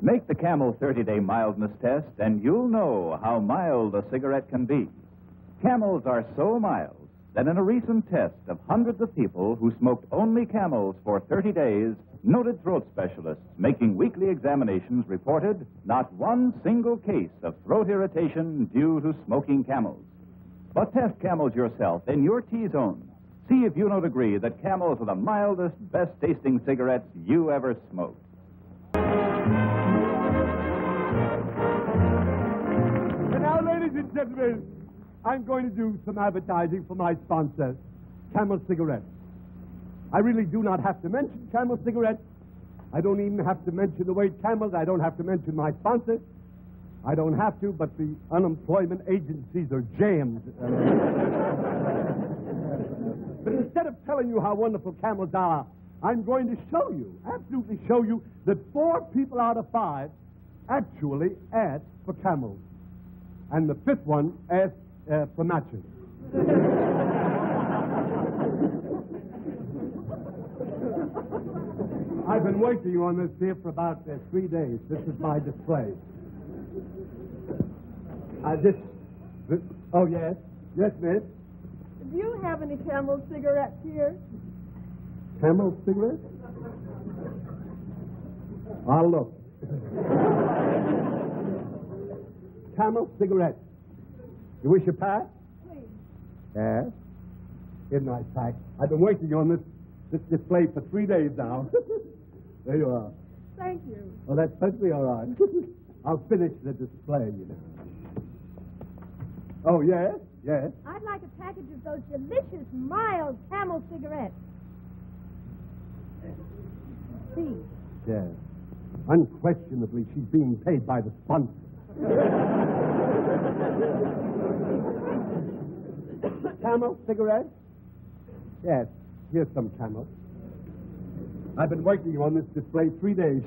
Make the Camel 30-day mildness test, and you'll know how mild a cigarette can be. Camels are so mild that in a recent test of hundreds of people who smoked only Camels for 30 days, noted throat specialists making weekly examinations reported not one single case of throat irritation due to smoking Camels. But test Camels yourself in your T-zone. See if you don't agree that Camels are the mildest, best-tasting cigarettes you ever smoked. And now, ladies and gentlemen, I'm going to do some advertising for my sponsor, Camel Cigarettes. I really do not have to mention Camel Cigarettes. I don't even have to mention the word Camels. I don't have to mention my sponsor. I don't have to, but the unemployment agencies are jammed. But instead of telling you how wonderful Camels are, I'm going to show you, absolutely show you, that 4 people out of 5 actually ask for Camels. And the 5th one asks for matches. I've been working on this here for about 3 days. This is my display. Oh, yes. Yes, miss. Do you have any Camel cigarettes here? Camel cigarettes? I'll look. Camel cigarettes. You wish a pack? Please. Yes. Here's a nice pack. I've been working on this display for 3 days now. There you are. Thank you. Oh, that's perfectly all right. I'll finish the display, you know. Oh, yes, yes. I'd like a package of those delicious, mild Camel cigarettes. Please. Yes. Unquestionably, she's being paid by the sponsor. Camel cigarettes? Yes, here's some Camel. I've been working on this display 3 days.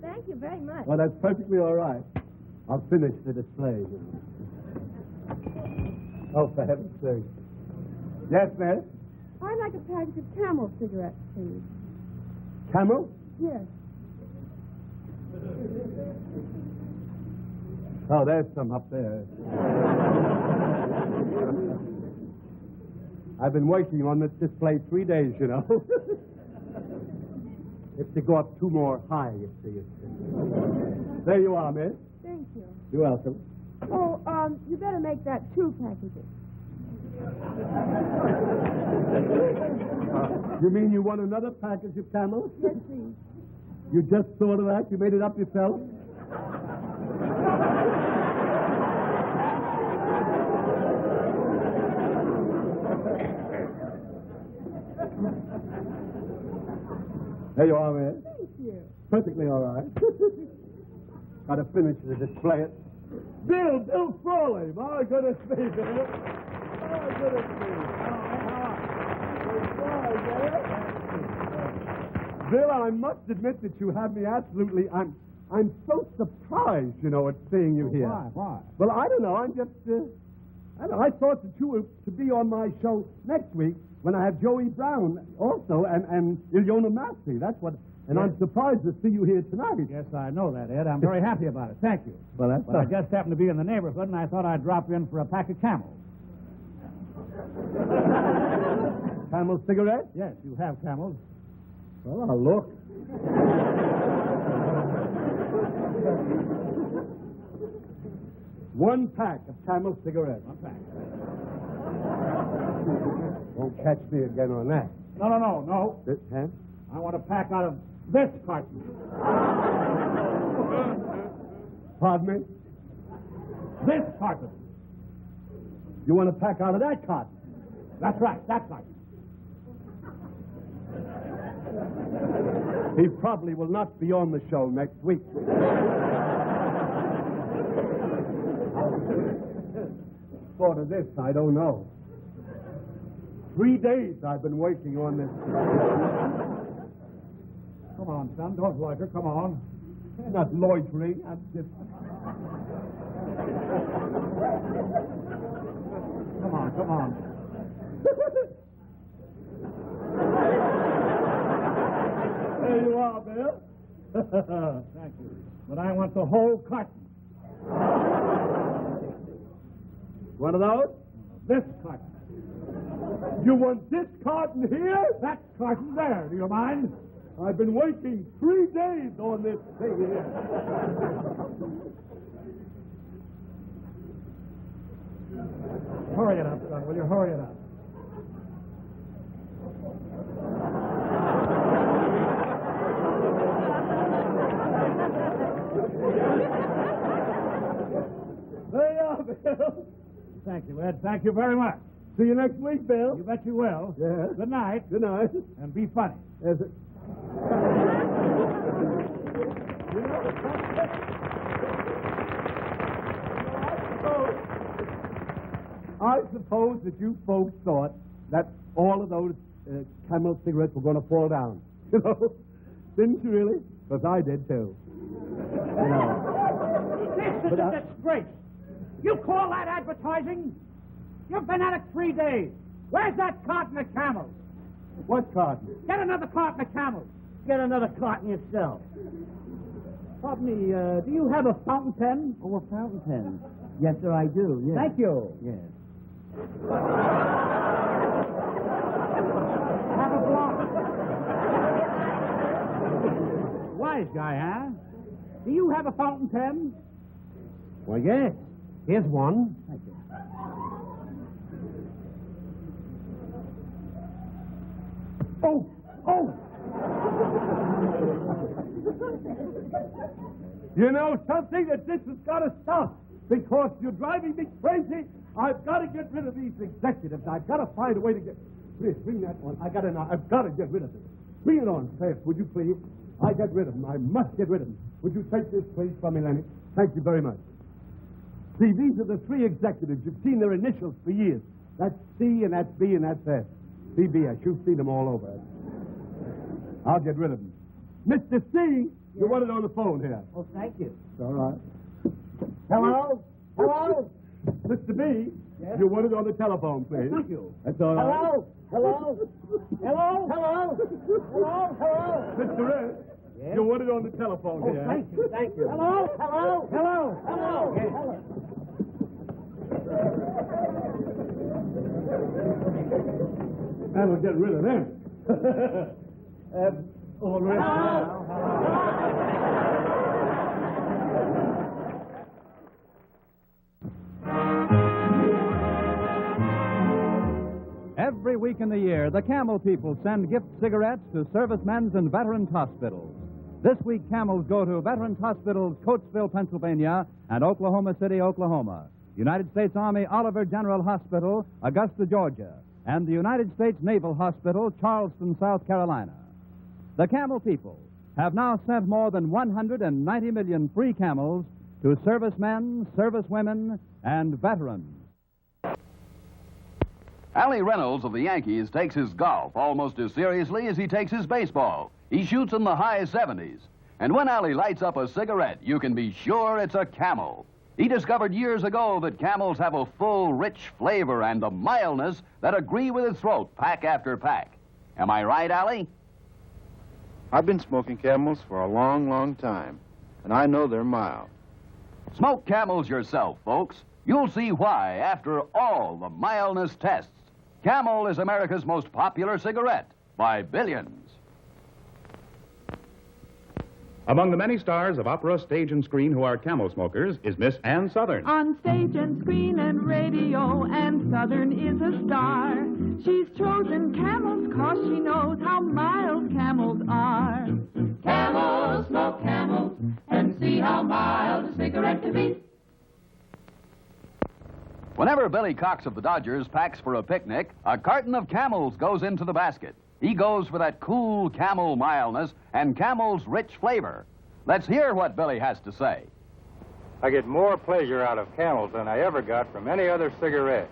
Thank you very much. Well, that's perfectly all right. I'll finish the display. Oh, for heaven's sake. Yes, miss? I'd like a package of Camel cigarettes, please. Camel? Yes. Oh, there's some up there. I've been working on this display 3 days, you know. It's to go up 2 more high, you see. There you are, miss. Thank you. You're welcome. Oh, you better make that 2 packages. You mean you want another package of Camels? Yes, please. You just thought of that? You made it up yourself? There you are, man. Thank you. Perfectly all right. Got to finish the display. Bill Frawley. My goodness me, Bill. My goodness me. Bill, I must admit that you have me absolutely... I'm so surprised, you know, at seeing you here. Why? Well, I don't know. I'm just... I thought that you were to be on my show next week when I have Joey Brown also and Ilona Massey. That's what... And Yes. I'm surprised to see you here tonight. Yes, I know that, Ed. I'm very happy about it. Thank you. Well, that's But I just happened to be in the neighborhood, and I thought I'd drop in for a pack of Camels. Camel cigarettes? Yes, you have Camels. Well, I'll look. One pack of Camel cigarettes. One pack. Won't catch me again on that. No. This, huh? I want a pack out of this carton. Pardon me? This carton. You want a pack out of that carton? That's right, that carton. He probably will not be on the show next week. Thought of this, I don't know. 3 days I've been working on this. Come on, son, don't loiter. Come on. I'm not loitering. I'm just... Come on. There you are, Bill. Thank you. But I want the whole carton. One of those? This carton. You want this carton here? That carton there. Do you mind? I've been waiting 3 days on this thing here. Hurry it up, son. Will you hurry it up? There you are, Bill. Thank you, Ed. Thank you very much. See you next week, Bill. You bet you will. Yes. Good night. Good night. And be funny. Yes, sir. You know, I suppose that you folks thought that all of those Camel cigarettes were going to fall down. You know? Didn't you really? Because I did, too. You know. This is a disgrace. You call that advertising? You've been at it 3 days. Where's that carton of Camels? What carton? Get another carton of Camels. Get another carton yourself. Pardon me, do you have a fountain pen? Oh, a fountain pen. Yes, sir, I do, yes. Thank you. Yes. Have a block. Wise guy, huh? Do you have a fountain pen? Well, yes. Here's one. Thank you. Oh! Oh! You know something? That this has got to stop. Because you're driving me crazy. I've got to get rid of these executives. I've got to find a way to get... Please, bring that one. I've got to get rid of them. Bring it on fast, would you please? I get rid of them. I must get rid of them. Would you take this, please, from me, Lenny? Thank you very much. See, these are the 3 executives. You've seen their initials for years. That's C, and that's B, and that's S. CBS. You've seen them all over. I'll get rid of them. Mr. C, you want it on the phone here. Oh, thank you. All right. Hello? Hello? Mr. B, Yes? you want it on the telephone, please. Thank you. That's all right. Hello? Hello? Hello? Hello? Hello? Hello? Mr. S, Yes? you want it on the telephone Oh, here. thank you, thank you. Hello? Hello? Hello? Hello? Yes. Hello? That'll get rid of them. All right. Every week in the year, the Camel people send gift cigarettes to servicemen's and veterans' hospitals. This week, Camels go to Veterans Hospitals, Coatesville, Pennsylvania, and Oklahoma City, Oklahoma, United States Army Oliver General Hospital, Augusta, Georgia, and the United States Naval Hospital, Charleston, South Carolina. The Camel people have now sent more than 190 million free Camels to servicemen, servicewomen, and veterans. Allie Reynolds of the Yankees takes his golf almost as seriously as he takes his baseball. He shoots in the high 70s. And when Allie lights up a cigarette, you can be sure it's a Camel. He discovered years ago that Camels have a full, rich flavor and a mildness that agree with his throat, pack after pack. Am I right, Allie? I've been smoking Camels for a long, long time, and I know they're mild. Smoke Camels yourself, folks. You'll see why, after all the mildness tests, Camel is America's most popular cigarette by billions. Among the many stars of opera, stage, and screen who are Camel smokers is Miss Ann Sothern. On stage and screen and radio, Ann Sothern is a star. She's chosen Camels 'cause she knows how mild Camels are. Camels, smoke Camels, and see how mild a cigarette can be. Whenever Billy Cox of the Dodgers packs for a picnic, a carton of Camels goes into the basket. He goes for that cool Camel mildness and Camel's rich flavor. Let's hear what Billy has to say. I get more pleasure out of Camels than I ever got from any other cigarette.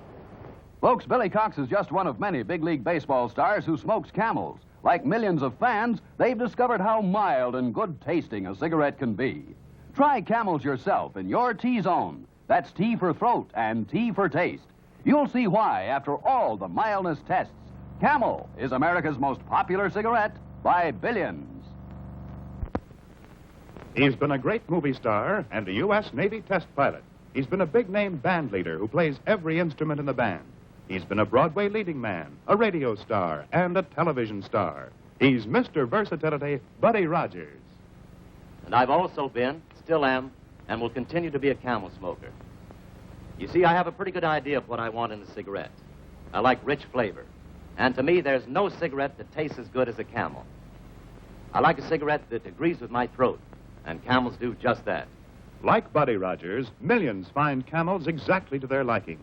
Folks, Billy Cox is just one of many big league baseball stars who smokes Camels. Like millions of fans, they've discovered how mild and good tasting a cigarette can be. Try Camels yourself in your T-zone. That's T for throat and T for taste. You'll see why, after all the mildness tests, Camel is America's most popular cigarette by billions. He's been a great movie star and a U.S. Navy test pilot. He's been a big-name band leader who plays every instrument in the band. He's been a Broadway leading man, a radio star, and a television star. He's Mr. Versatility, Buddy Rogers. And I've also been, still am, and will continue to be a Camel smoker. You see, I have a pretty good idea of what I want in a cigarette. I like rich flavor. And to me, there's no cigarette that tastes as good as a Camel. I like a cigarette that agrees with my throat, and Camels do just that. Like Buddy Rogers, millions find Camels exactly to their liking.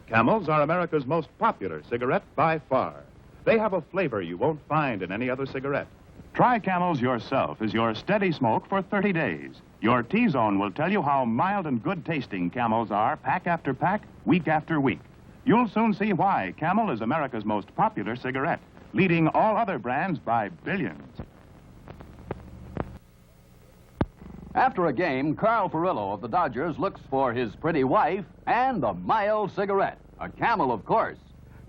Camels are America's most popular cigarette by far. They have a flavor you won't find in any other cigarette. Try Camels yourself as your steady smoke for 30 days. Your T-Zone will tell you how mild and good tasting Camels are pack after pack, week after week. You'll soon see why Camel is America's most popular cigarette, leading all other brands by billions. After a game, Carl Furillo of the Dodgers looks for his pretty wife and a mild cigarette, a Camel, of course.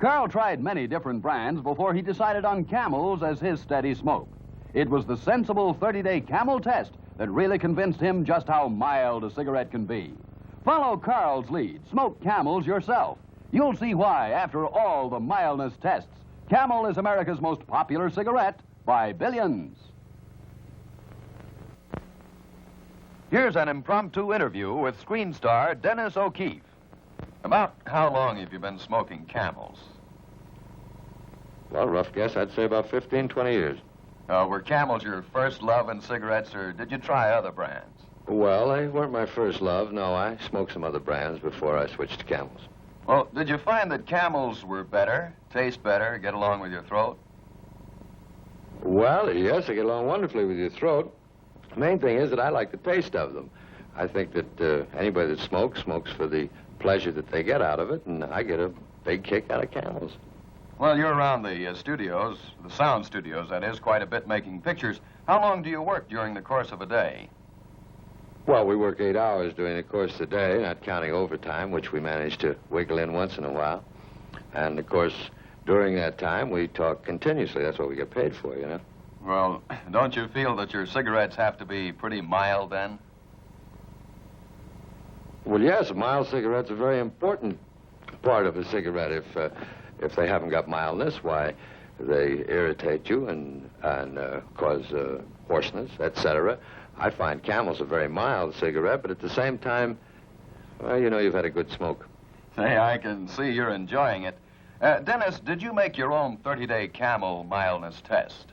Carl tried many different brands before he decided on Camels as his steady smoke. It was the sensible 30-day Camel test that really convinced him just how mild a cigarette can be. Follow Carl's lead. Smoke Camels yourself. You'll see why, after all the mildness tests, Camel is America's most popular cigarette by billions. Here's an impromptu interview with screen star Dennis O'Keefe. About how long have you been smoking Camels? Well, rough guess, I'd say about 15, 20 years. Were Camels your first love in cigarettes, or did you try other brands? Well, they weren't my first love. No, I smoked some other brands before I switched to Camels. Well, did you find that Camels were better, taste better, get along with your throat? Well, yes, they get along wonderfully with your throat. The main thing is that I like the taste of them. I think that anybody that smokes for the pleasure that they get out of it, and I get a big kick out of Camels. Well, you're around the studios, the sound studios, that is, quite a bit making pictures. How long do you work during the course of a day? Well, we work 8 hours during the course of the day, not counting overtime, which we manage to wiggle in once in a while. And, of course, during that time, we talk continuously. That's what we get paid for, you know. Well, don't you feel that your cigarettes have to be pretty mild, then? Well, yes, a mild cigarette's a very important part of a cigarette. If they haven't got mildness, why, they irritate you and cause hoarseness, etc. I find Camel's a very mild cigarette, but at the same time, well, you know, you've had a good smoke. Say, I can see you're enjoying it. Dennis, did you make your own 30-day Camel mildness test?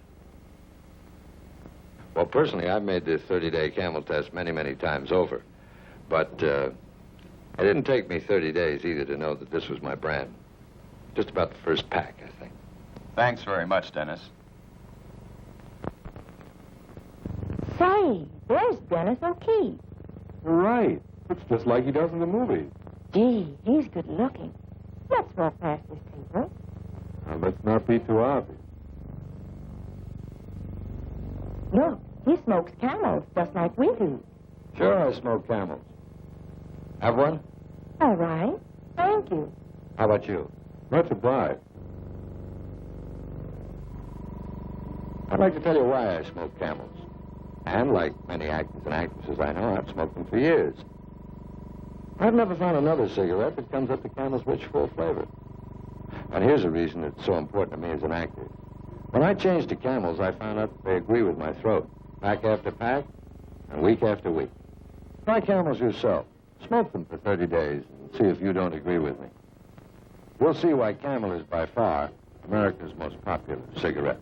Well, personally, I've made the 30-day Camel test many, many times over. But it didn't take me 30 days either to know that this was my brand. Just about the first pack, I think. Thanks very much, Dennis. Say, there's Dennis O'Keefe. Right. It's just like he does in the movie. Gee, he's good looking. Let's walk past this table. Now, let's not be too obvious. Look, he smokes Camels just like we do. Sure, I smoke Camels. Have one? All right. Thank you. How about you? Much obliged. I'd like to tell you why I smoke Camels. And like many actors and actresses I know, I've smoked them for years. I've never found another cigarette that comes up to Camel's rich, full flavor. And here's a reason it's so important to me as an actor. When I changed to Camels, I found out that they agree with my throat, pack after pack, and week after week. Try Camels yourself. Smoke them for 30 days and see if you don't agree with me. You'll see why Camel is by far America's most popular cigarette.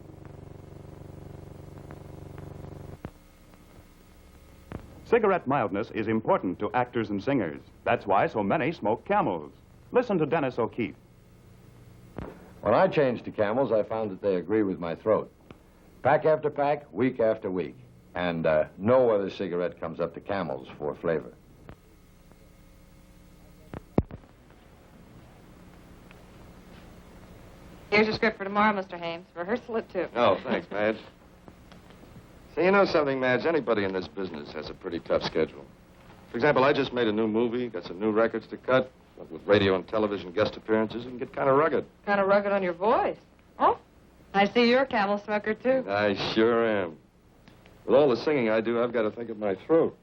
Cigarette mildness is important to actors and singers. That's why so many smoke Camels. Listen to Dennis O'Keefe. When I changed to Camels, I found that they agree with my throat. Pack after pack, week after week. And no other cigarette comes up to Camels for flavor. Here's your script for tomorrow, Mr. Hames. Rehearsal at 2. Oh, thanks, Madge. Say, you know something, Madge? Anybody in this business has a pretty tough schedule. For example, I just made a new movie, got some new records to cut. With radio and television guest appearances, it can get kind of rugged. Kind of rugged on your voice. Oh, I see you're a Camel smoker, too. I sure am. With all the singing I do, I've got to think of my throat.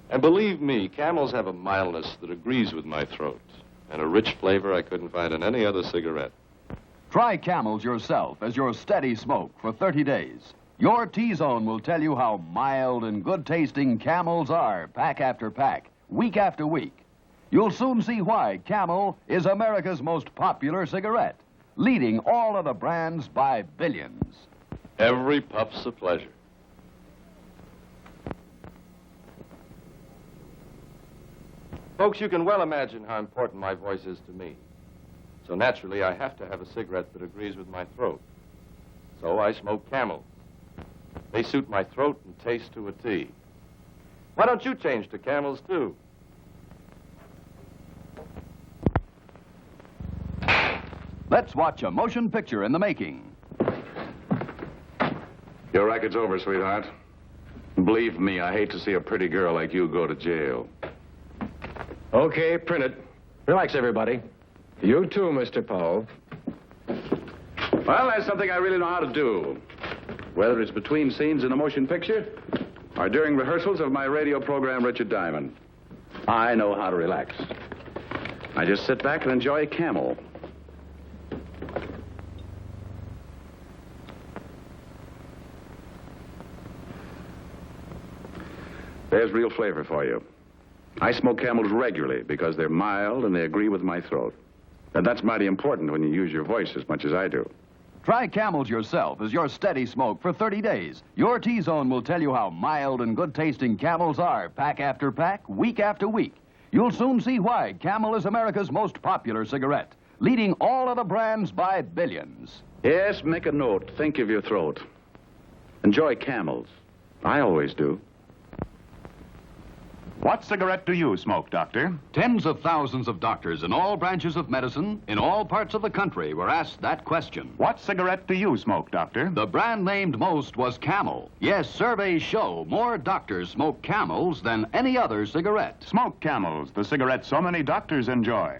And believe me, Camels have a mildness that agrees with my throat, and a rich flavor I couldn't find in any other cigarette. Try Camels yourself as your steady smoke for 30 days. Your T-Zone will tell you how mild and good-tasting Camels are, pack after pack, week after week. You'll soon see why Camel is America's most popular cigarette, leading all other brands by billions. Every puff's a pleasure. Folks, you can well imagine how important my voice is to me. So naturally, I have to have a cigarette that agrees with my throat. So I smoke Camels. They suit my throat and taste to a T. Why don't you change to Camels, too? Let's watch a motion picture in the making. Your racket's over, sweetheart. Believe me, I hate to see a pretty girl like you go to jail. Okay, print it. Relax, everybody. You too, Mr. Powell. Well, that's something I really know how to do. Whether it's between scenes in a motion picture or during rehearsals of my radio program, Richard Diamond, I know how to relax. I just sit back and enjoy Camel. There's real flavor for you. I smoke Camels regularly because they're mild and they agree with my throat. And that's mighty important when you use your voice as much as I do. Try Camels yourself as your steady smoke for 30 days. Your T-Zone will tell you how mild and good-tasting Camels are, pack after pack, week after week. You'll soon see why Camel is America's most popular cigarette, leading all other brands by billions. Yes, make a note. Think of your throat. Enjoy Camels. I always do. What cigarette do you smoke, Doctor? Tens of thousands of doctors in all branches of medicine, in all parts of the country, were asked that question. What cigarette do you smoke, Doctor? The brand named most was Camel. Yes, surveys show more doctors smoke Camels than any other cigarette. Smoke Camels, the cigarette so many doctors enjoy.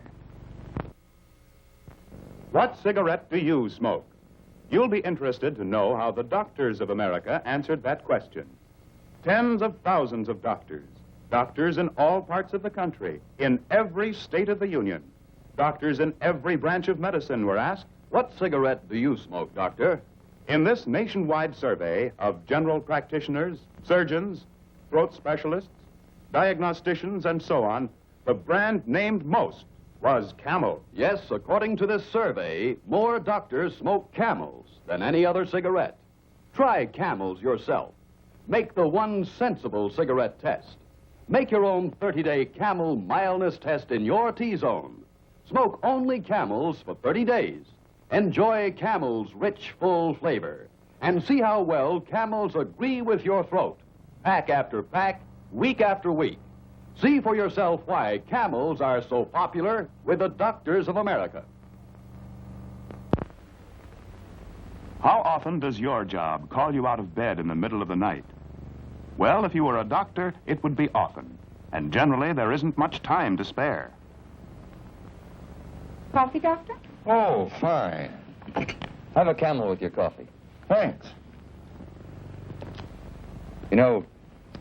What cigarette do you smoke? You'll be interested to know how the doctors of America answered that question. Tens of thousands of doctors. Doctors in all parts of the country, in every state of the Union. Doctors in every branch of medicine were asked, what cigarette do you smoke, Doctor? In this nationwide survey of general practitioners, surgeons, throat specialists, diagnosticians, and so on, the brand named most was Camel. Yes, according to this survey, more doctors smoke Camels than any other cigarette. Try Camels yourself. Make the one sensible cigarette test. Make your own 30-day Camel mildness test in your T-Zone. Smoke only Camels for 30 days. Enjoy Camel's rich, full flavor. And see how well Camels agree with your throat. Pack after pack, week after week. See for yourself why Camels are so popular with the doctors of America. How often does your job call you out of bed in the middle of the night? Well, if you were a doctor, it would be often. And generally, there isn't much time to spare. Coffee, Doctor? Oh, fine. Have a Camel with your coffee. Thanks. You know,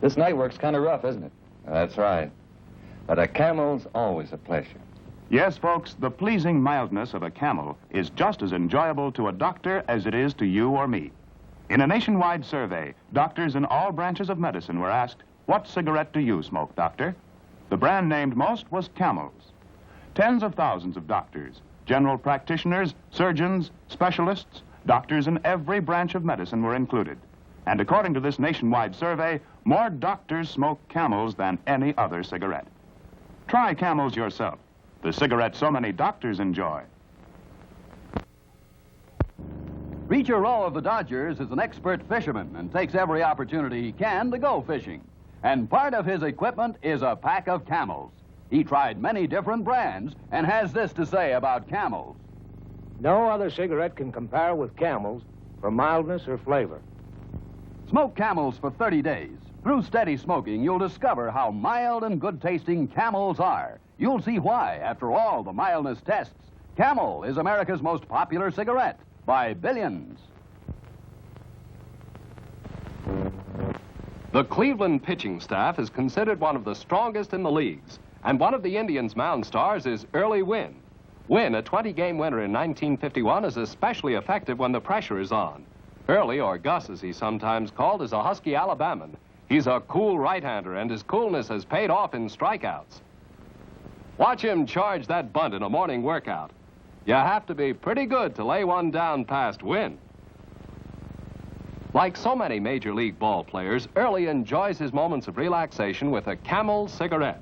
this night work's kind of rough, isn't it? That's right. But a Camel's always a pleasure. Yes, folks, the pleasing mildness of a Camel is just as enjoyable to a doctor as it is to you or me. In a nationwide survey, doctors in all branches of medicine were asked, what cigarette do you smoke, Doctor? The brand named most was Camels. Tens of thousands of doctors, general practitioners, surgeons, specialists, doctors in every branch of medicine were included. And according to this nationwide survey, more doctors smoke Camels than any other cigarette. Try Camels yourself, the cigarette so many doctors enjoy. Reacher Rowe of the Dodgers is an expert fisherman and takes every opportunity he can to go fishing. And part of his equipment is a pack of Camels. He tried many different brands and has this to say about Camels. No other cigarette can compare with Camels for mildness or flavor. Smoke Camels for 30 days. Through steady smoking, you'll discover how mild and good-tasting Camels are. You'll see why, after all the mildness tests, Camel is America's most popular cigarette by billions. The Cleveland pitching staff is considered one of the strongest in the leagues, and one of the Indians' mound stars is Early Wynn. Wynn, a 20-game winner in 1951, is especially effective when the pressure is on. Early, or Gus as he's sometimes called, is a husky Alabaman. He's a cool right-hander, and his coolness has paid off in strikeouts. Watch him charge that bunt in a morning workout. You have to be pretty good to lay one down past Wynn. Like so many Major League ball players, Early enjoys his moments of relaxation with a Camel cigarette.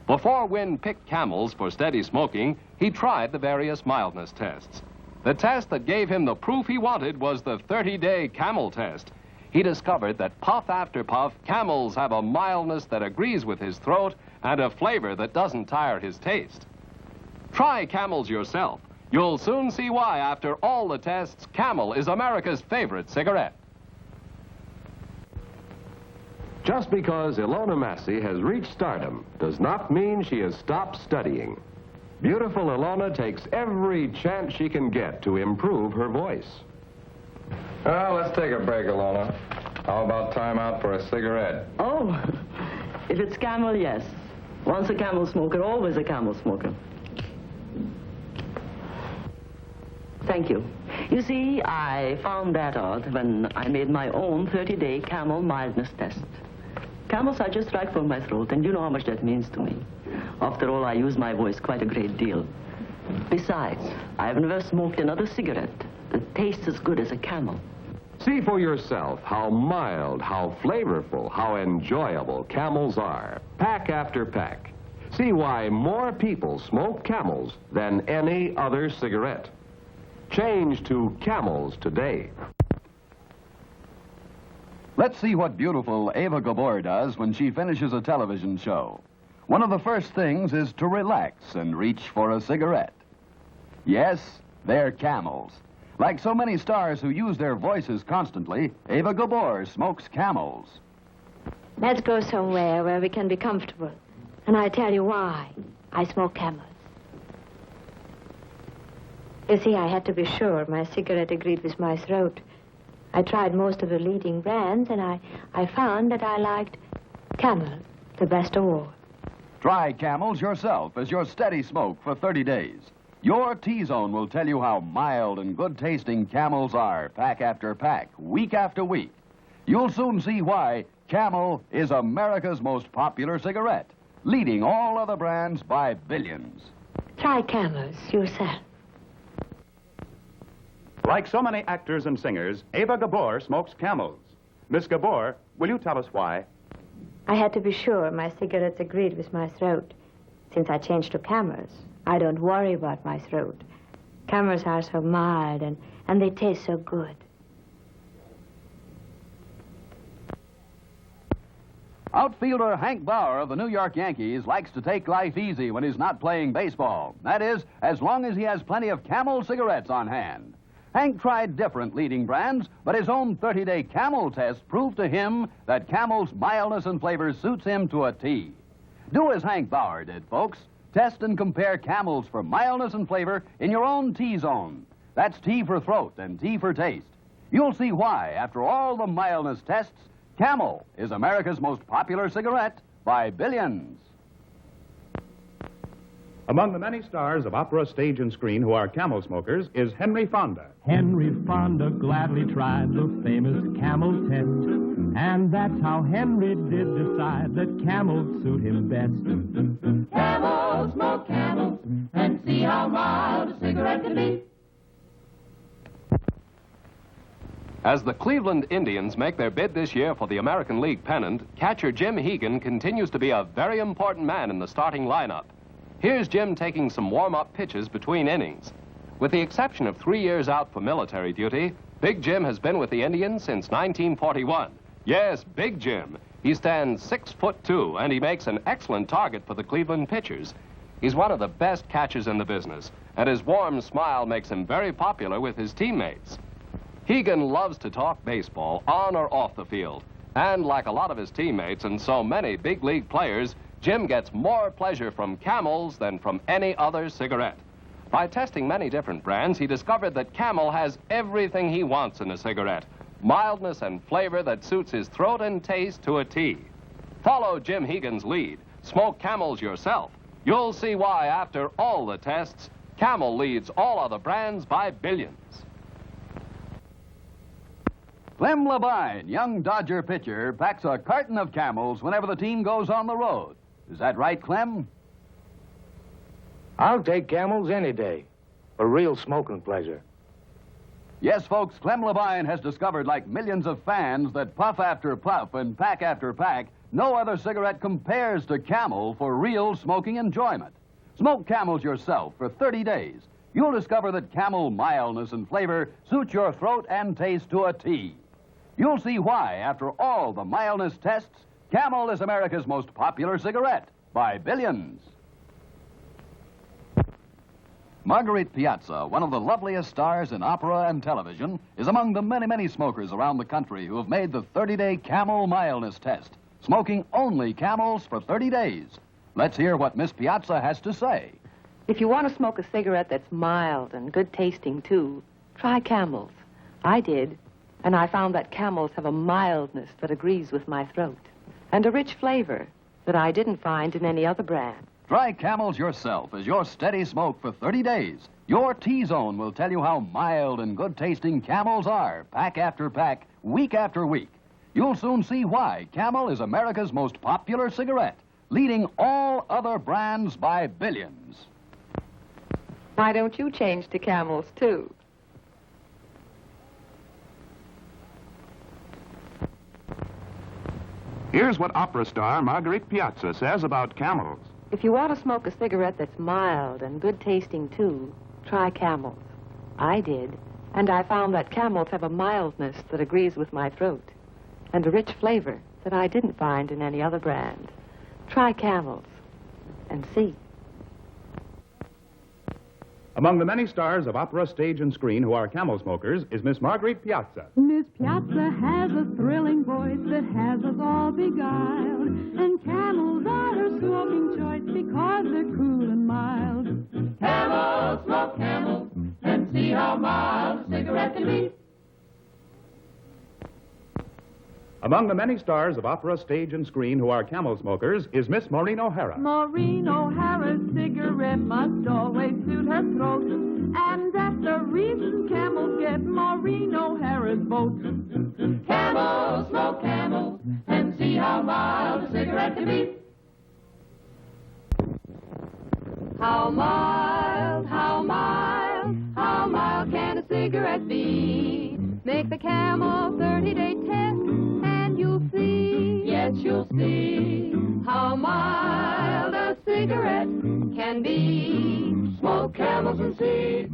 Before Wynn picked Camels for steady smoking, he tried the various mildness tests. The test that gave him the proof he wanted was the 30-day Camel test. He discovered that puff after puff, Camels have a mildness that agrees with his throat and a flavor that doesn't tire his taste. Try Camels yourself. You'll soon see why, after all the tests, Camel is America's favorite cigarette. Just because Ilona Massey has reached stardom does not mean she has stopped studying. Beautiful Ilona takes every chance she can get to improve her voice. Well, let's take a break, Ilona. How about time out for a cigarette? Oh, if it's Camel, yes. Once a Camel smoker, always a Camel smoker. Thank you. You see, I found that out when I made my own 30-day Camel mildness test. Camels are just right for my throat, and you know how much that means to me. After all, I use my voice quite a great deal. Besides, I've never smoked another cigarette that tastes as good as a Camel. See for yourself how mild, how flavorful, how enjoyable Camels are, pack after pack. See why more people smoke Camels than any other cigarette. Change to Camels today. Let's see what beautiful Eva Gabor does when she finishes a television show. One of the first things is to relax and reach for a cigarette. Yes, they're Camels. Like so many stars who use their voices constantly, Eva Gabor smokes Camels. Let's go somewhere where we can be comfortable. And I tell you why I smoke Camels. You see, I had to be sure my cigarette agreed with my throat. I tried most of the leading brands, and I found that I liked Camel the best of all. Try Camels yourself as your steady smoke for 30 days. Your T-Zone will tell you how mild and good-tasting Camels are, pack after pack, week after week. You'll soon see why Camel is America's most popular cigarette, leading all other brands by billions. Try Camels yourself. Like so many actors and singers, Eva Gabor smokes Camels. Miss Gabor, will you tell us why? I had to be sure my cigarettes agreed with my throat. Since I changed to Camels, I don't worry about my throat. Camels are so mild and they taste so good. Outfielder Hank Bauer of the New York Yankees likes to take life easy when he's not playing baseball. That is, as long as he has plenty of Camel cigarettes on hand. Hank tried different leading brands, but his own 30-day Camel test proved to him that Camel's mildness and flavor suits him to a T. Do as Hank Bauer did, folks. Test and compare Camels for mildness and flavor in your own T-Zone. That's T for throat and T for taste. You'll see why, after all the mildness tests, Camel is America's most popular cigarette by billions. Among the many stars of opera, stage, and screen who are Camel smokers is Henry Fonda. Henry Fonda gladly tried the famous Camel test, and that's how Henry did decide that Camels suit him best. Camels, smoke Camels, and see how mild a cigarette can be. As the Cleveland Indians make their bid this year for the American League pennant, catcher Jim Hegan continues to be a very important man in the starting lineup. Here's Jim taking some warm-up pitches between innings. With the exception of 3 years out for military duty, Big Jim has been with the Indians since 1941. Yes, Big Jim. He stands 6'2", and he makes an excellent target for the Cleveland pitchers. He's one of the best catchers in the business, and his warm smile makes him very popular with his teammates. Hegan loves to talk baseball on or off the field, and like a lot of his teammates and so many big league players, Jim gets more pleasure from Camels than from any other cigarette. By testing many different brands, he discovered that Camel has everything he wants in a cigarette. mildness and flavor that suits his throat and taste to a T. Follow Jim Hegan's lead. Smoke Camels yourself. You'll see why, after all the tests, Camel leads all other brands by billions. Clem Labine, young Dodger pitcher, packs a carton of Camels whenever the team goes on the road. Is that right, Clem? I'll take Camels any day. For real smoking pleasure. Yes, folks, Clem Labine has discovered, like millions of fans, that puff after puff and pack after pack, no other cigarette compares to Camel for real smoking enjoyment. Smoke Camels yourself for 30 days. You'll discover that Camel mildness and flavor suit your throat and taste to a T. You'll see why, after all the mildness tests, Camel is America's most popular cigarette by billions. Marguerite Piazza, one of the loveliest stars in opera and television, is among the many, many smokers around the country who have made the 30-day Camel mildness test, smoking only Camels for 30 days. Let's hear what Miss Piazza has to say. If you want to smoke a cigarette that's mild and good tasting, too, try Camels. I did, and I found that Camels have a mildness that agrees with my throat, and a rich flavor that I didn't find in any other brand. Try Camels yourself as your steady smoke for 30 days. Your T-Zone will tell you how mild and good-tasting Camels are, pack after pack, week after week. You'll soon see why Camel is America's most popular cigarette, leading all other brands by billions. Why don't you change to Camels, too? Here's what opera star Marguerite Piazza says about Camels. If you want to smoke a cigarette that's mild and good tasting, too, try Camels. I did, and I found that Camels have a mildness that agrees with my throat, and a rich flavor that I didn't find in any other brand. Try Camels and see. Among the many stars of opera, stage, and screen who are Camel smokers is Miss Marguerite Piazza. Miss Piazza has a thrilling voice that has us all beguiled, and Camels are her smoking choice because they're cool and mild. Camel, smoke Camel, and see how mild a cigarette can be. Among the many stars of opera, stage, and screen who are Camel smokers is Miss Maureen O'Hara. Maureen O'Hara's cigarette must always suit her throat, and that's the reason Camels get Maureen O'Hara's vote. Camel, smoke Camel, and see how mild a cigarette can be. How mild, how mild, how mild can a cigarette be? Make the Camel 30-day test, and you'll see. Yes, you'll see How mild a cigarette can be. Smoke Camels and see.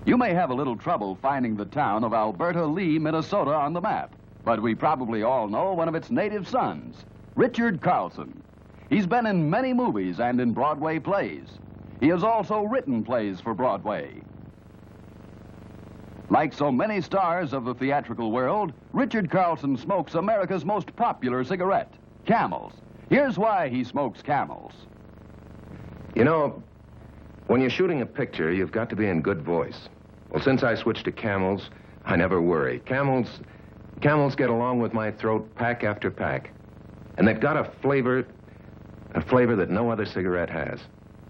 You may have a little trouble finding the town of Alberta Lee, Minnesota on the map, but we probably all know one of its native sons, Richard Carlson. He's been in many movies and in Broadway plays. He has also written plays for Broadway. Like so many stars of the theatrical world, Richard Carlson smokes America's most popular cigarette, Camels. Here's why he smokes Camels. You know, when you're shooting a picture, you've got to be in good voice. Well, since I switched to Camels, I never worry. Camels get along with my throat pack after pack. And they've got a flavor that no other cigarette has.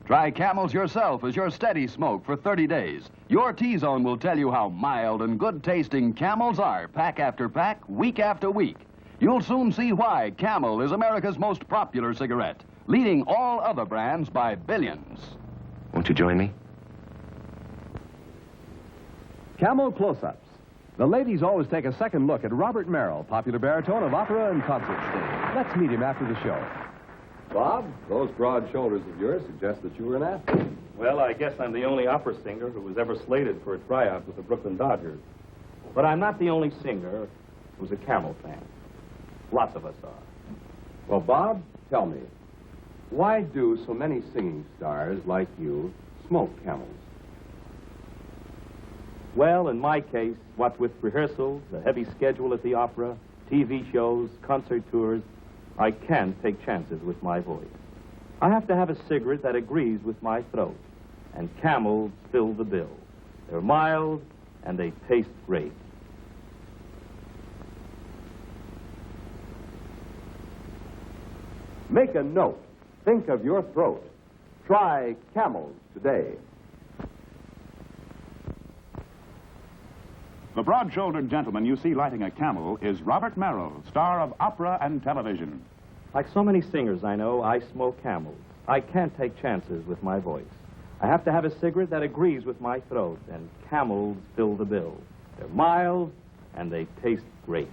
Try Camels yourself as your steady smoke for 30 days. Your T-Zone will tell you how mild and good-tasting Camels are, pack after pack, week after week. You'll soon see why Camel is America's most popular cigarette, leading all other brands by billions. Won't you join me? Camel close-ups. The ladies always take a second look at Robert Merrill, popular baritone of opera and concert stage. Let's meet him after the show. Bob, those broad shoulders of yours suggest that you were an athlete. Well, I guess I'm the only opera singer who was ever slated for a tryout with the Brooklyn Dodgers. But I'm not the only singer who's a Camel fan. Lots of us are. Well, Bob, tell me, why do so many singing stars like you smoke Camels? Well, in my case, what with rehearsals, a heavy schedule at the opera, TV shows, concert tours, I can't take chances with my voice. I have to have a cigarette that agrees with my throat, and Camels fill the bill. They're mild, and they taste great. Make a note. Think of your throat. Try Camels today. The broad-shouldered gentleman you see lighting a Camel is Robert Merrill, star of opera and television. Like so many singers I know, I smoke Camels. I can't take chances with my voice. I have to have a cigarette that agrees with my throat, and Camels fill the bill. They're mild, and they taste great.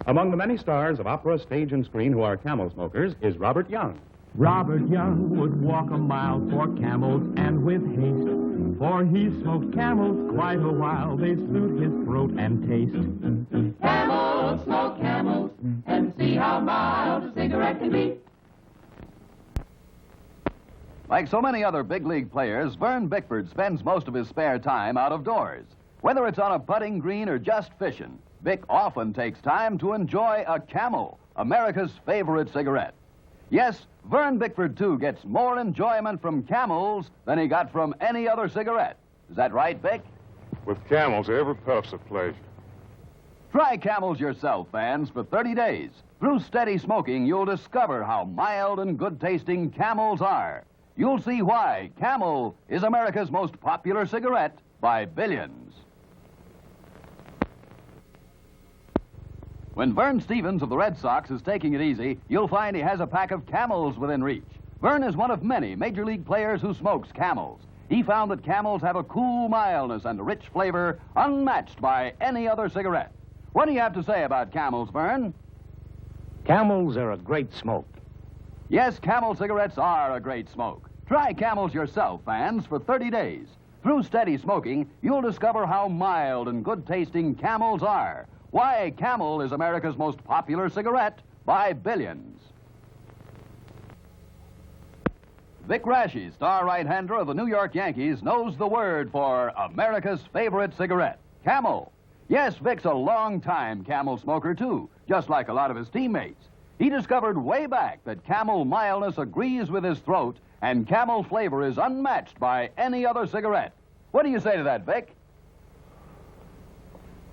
Among the many stars of opera, stage, and screen who are Camel smokers is Robert Young. Robert Young would walk a mile for Camels and with haste, for he smoked Camels quite a while. They suit his throat and taste. Camels, smoke Camels, and see how mild a cigarette can be. Like so many other big league players, Vern Bickford spends most of his spare time out of doors. Whether it's on a putting green or just fishing, Vic often takes time to enjoy a Camel, America's favorite cigarette. Yes, Vern Bickford, too, gets more enjoyment from Camels than he got from any other cigarette. Is that right, Vic? With Camels, every puff's a pleasure. Try Camels yourself, fans, for 30 days. Through steady smoking, you'll discover how mild and good-tasting Camels are. You'll see why Camel is America's most popular cigarette by billions. When Vern Stevens of the Red Sox is taking it easy, you'll find he has a pack of Camels within reach. Vern is one of many Major League players who smokes Camels. He found that Camels have a cool mildness and a rich flavor unmatched by any other cigarette. What do you have to say about Camels, Vern? Camels are a great smoke. Yes, Camel cigarettes are a great smoke. Try Camels yourself, fans, for 30 days. Through steady smoking, you'll discover how mild and good-tasting Camels are. Why Camel is America's most popular cigarette by billions. Vic Raschi, star right-hander of the New York Yankees, knows the word for America's favorite cigarette, Camel. Yes, Vic's a long-time Camel smoker, too, just like a lot of his teammates. He discovered way back that Camel mildness agrees with his throat, and Camel flavor is unmatched by any other cigarette. What do you say to that, Vic?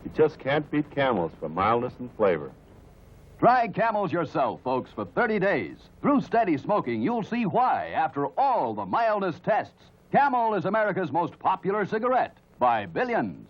You just can't beat Camels for mildness and flavor. Try Camels yourself, folks, for 30 days. Through steady smoking, you'll see why, after all the mildness tests, Camel is America's most popular cigarette by billions.